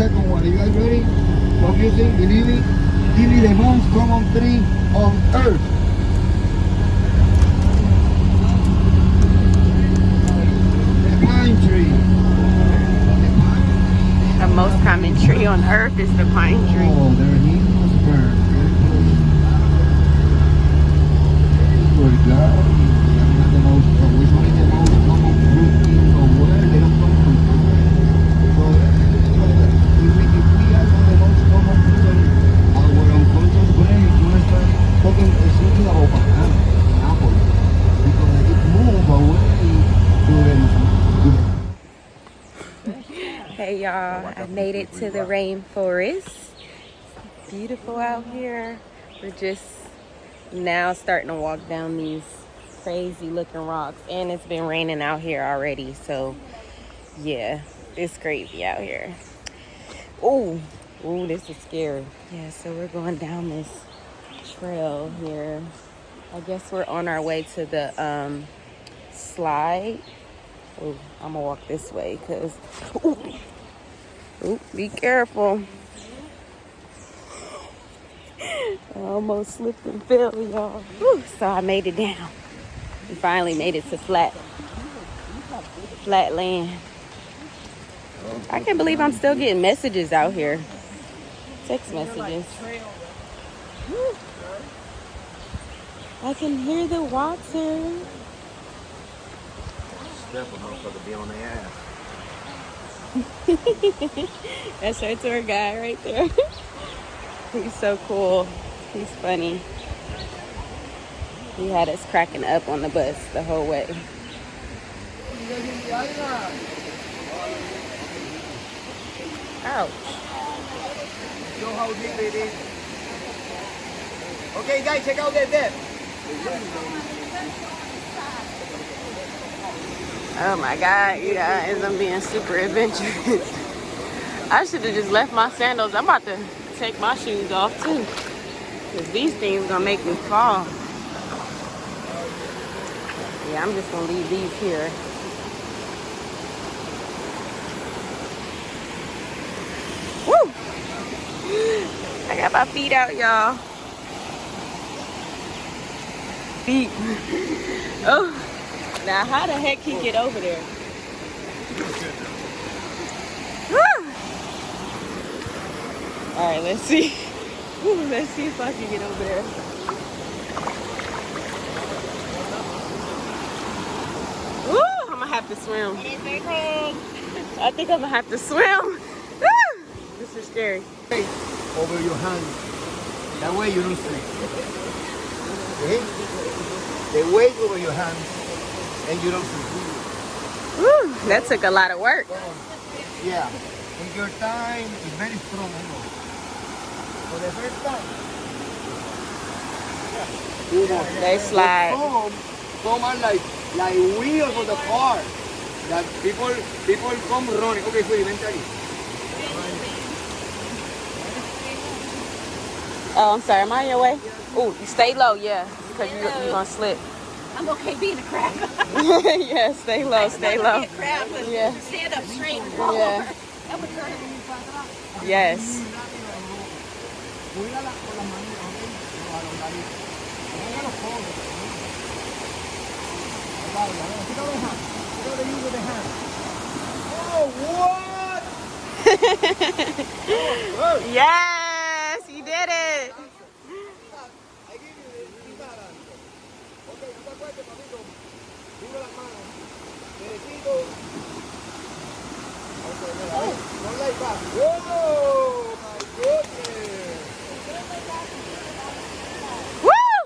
second one. Are you guys ready? What do you think? Believe me? Give me the most common tree on earth. The pine tree. The most common tree on earth is the pine tree. Oh, their heat was burned. Good God. The most, which one is the most common fruit in the world? They don't come from so if we are the most common fruit on our unconscious brain, you want to start talking thinking about banana, apple, because it moves away to the Hey y'all, I made it to the rainforest. Beautiful out here. We're just now starting to walk down these crazy looking rocks, and it's been raining out here already, so yeah, it's crazy out here. Ooh, this is scary. Yeah, so we're going down this trail here. I guess we're on our way to the slide. Ooh, I'm gonna walk this way because ooh, be careful. I almost slipped and fell, y'all. Whew, so I made it down. We finally made it to flat land. I can't believe I'm still getting messages out here. Text messages. Whew. I can hear the water. step, a motherfucker be on their ass. That's our tour guy right there. He's so cool. He's funny. He had us cracking up on the bus the whole way. Ouch. Show how deep it is. Okay, guys, check out that depth. Oh my God, you guys, I'm being super adventurous. I should have just left my sandals. I'm about to take my shoes off too, because these things gonna make me fall. Yeah, I'm just gonna leave these here. Woo! I got my feet out, y'all. Feet. Oh, now how the heck he get over there? All right, let's see. Ooh, let's see if I can get over there. Ooh, I'm gonna have to swim. It is very cold. I think I'm gonna have to swim. This is scary. Over your hand. That way you don't sleep. Okay? The weight over your hand and you don't sleep. Woo, that took a lot of work. Yeah. And your time is very strong. I know. For the first time. Yeah. They slide. Some are like wheels of the car. That people come running. Okay, so eventually. Oh, I'm sorry. Am I on your way? Oh, you stay low, yeah, because you're gonna slip. I'm okay being a crab. Yeah, stay low, stay low. Be a crab, but Yeah. stand up straight. Yeah. That would hurt. Yes. Oh, what? Yes, you did it. Whoa, my goodness. Woo!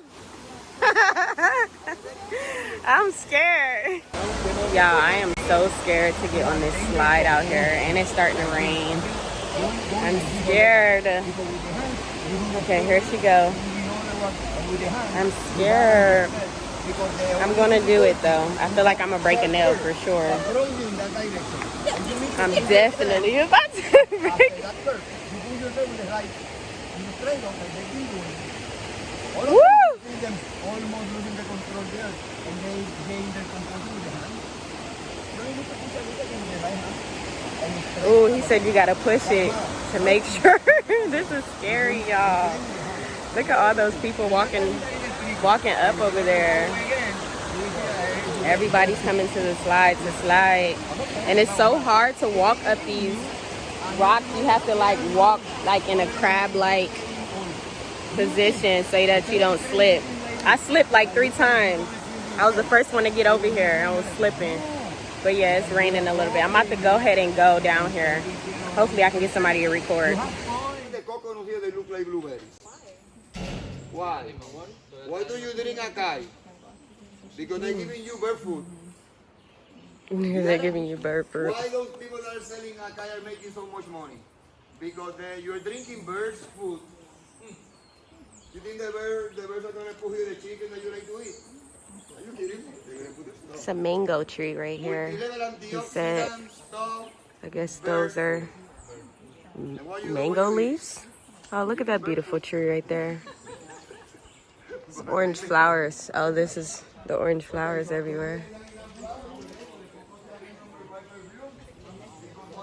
I'm scared. Y'all, I am so scared to get on this slide out here, and it's starting to rain. I'm scared. Okay, here she go. I'm scared. I'm gonna do it though. I feel like I'm gonna break a nail for sure. I'm definitely about to break. Woo! Almost losing the control there, and they gain their composure with the hand. You need to push a little bit with the right hand. Oh, he said you gotta push it to make sure. This is scary, y'all. Look at all those people walking up over there. Everybody's coming to the slide to slide. And it's so hard to walk up these rocks. You have to like walk like in a crab-like position so that you don't slip. I slipped like 3 times. I was the first one to get over here. I was slipping. But yeah, it's raining a little bit. I'm about to go ahead and go down here. Hopefully I can get somebody to record. The coconut here, they look like blueberries. Why? Why do you drink acai? Because they're giving you bird food. They're giving you bird food. Why those people that are selling acai are making so much money? Because you're drinking birds' food. You think the birds are going to put you the chicken that you like to eat? Are you kidding? They're going to put the It's a mango tree right here. He said, I guess those are mango leaves. Oh, look at that beautiful tree right there. It's orange flowers. Oh, this is the orange flowers everywhere.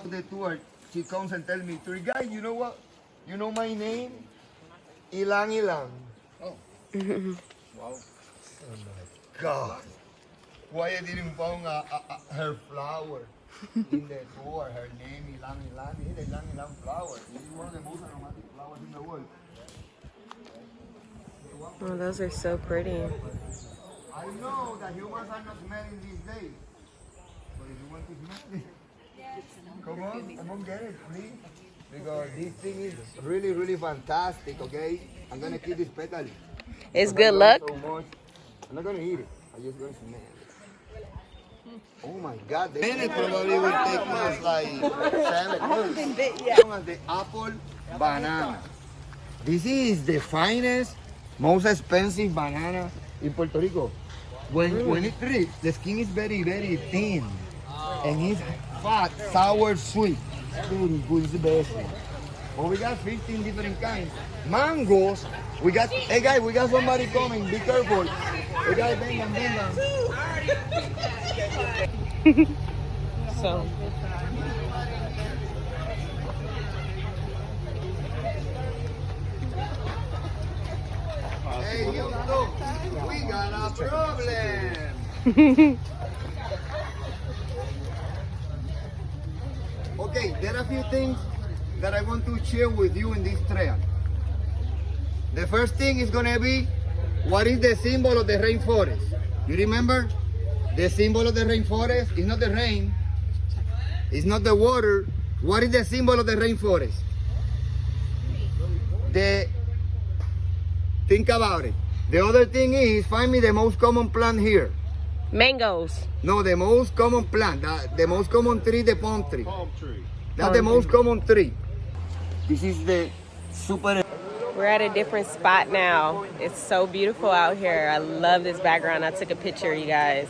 The tour, she comes and tells me, tour guide, you know what? You know my name? Ilang Ilang. Oh. Wow. Oh my God. Why I didn't find her flower in the tour? Her name Ilang Ilang. It's the Ilang Ilang flower. This is one of the most aromatic flowers in the world. Oh, those are so pretty. I know that humans are not smelling these days. But if you want to smell it, come on, get it, please. Because this thing is really, really fantastic, okay? I'm going to keep this petal. It's good luck. So much. I'm not going to eat it. I'm just going to smell it. Oh my God. The minute probably will take us like 7 minutes. The apple banana. This is the finest, most expensive banana in Puerto Rico. When it rips, the skin is very, very thin. And it's fat, sour, sweet. Very good, it's the best one. But we got 15 different kinds. Mangoes, we got, hey guys, we got somebody coming, be careful. Hey guys, vengan. So. Hey, Houston, we got a problem. Okay, there are a few things that I want to share with you in this trail. The first thing is going to be, what is the symbol of the rainforest? You remember? The symbol of the rainforest is not the rain, it's not the water. What is the symbol of the rainforest? Think about it. The other thing is, find me the most common plant here. Mangoes. No, the most common plant, the most common tree, the palm tree. Palm tree. That's the most common tree. This is the super. We're at a different spot now. It's so beautiful out here. I love this background. I took a picture, you guys.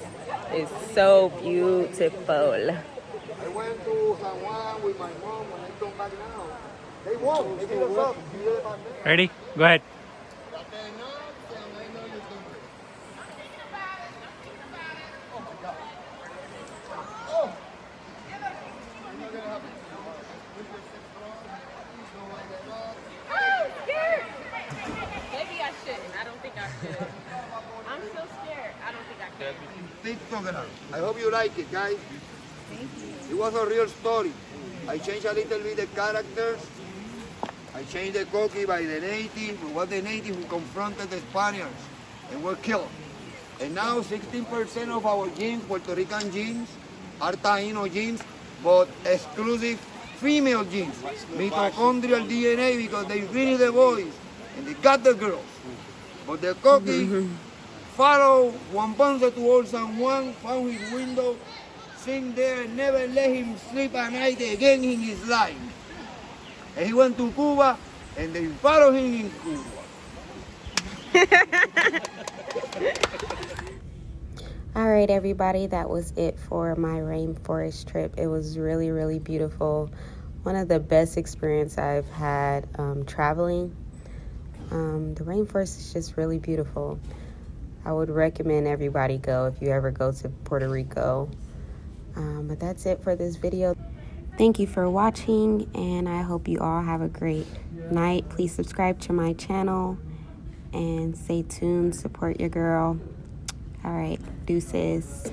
It's so beautiful. I went to San Juan with my mom and I come back now. They won't. They give us up. Ready? Go ahead. TikTok. I hope you like it, guys. Thank you. It was a real story. I changed a little bit the characters. I changed the cookie by the native, who was the native who confronted the Spaniards and were killed. And now 16% of our genes, Puerto Rican genes, are Taino genes, but exclusive female genes. Mitochondrial DNA, because they really the boys and they got the girls. But the cookie follow Juan Ponce to Old San Juan, found his window, sing there, and never let him sleep a night again in his life. And he went to Cuba, and they followed him in Cuba. All right, everybody, that was it for my rainforest trip. It was really, really beautiful. One of the best experiences I've had traveling. The rainforest is just really beautiful. I would recommend everybody go if you ever go to Puerto Rico. But that's it for this video. Thank you for watching, and I hope you all have a great night. Please subscribe to my channel and stay tuned. Support your girl. All right, deuces.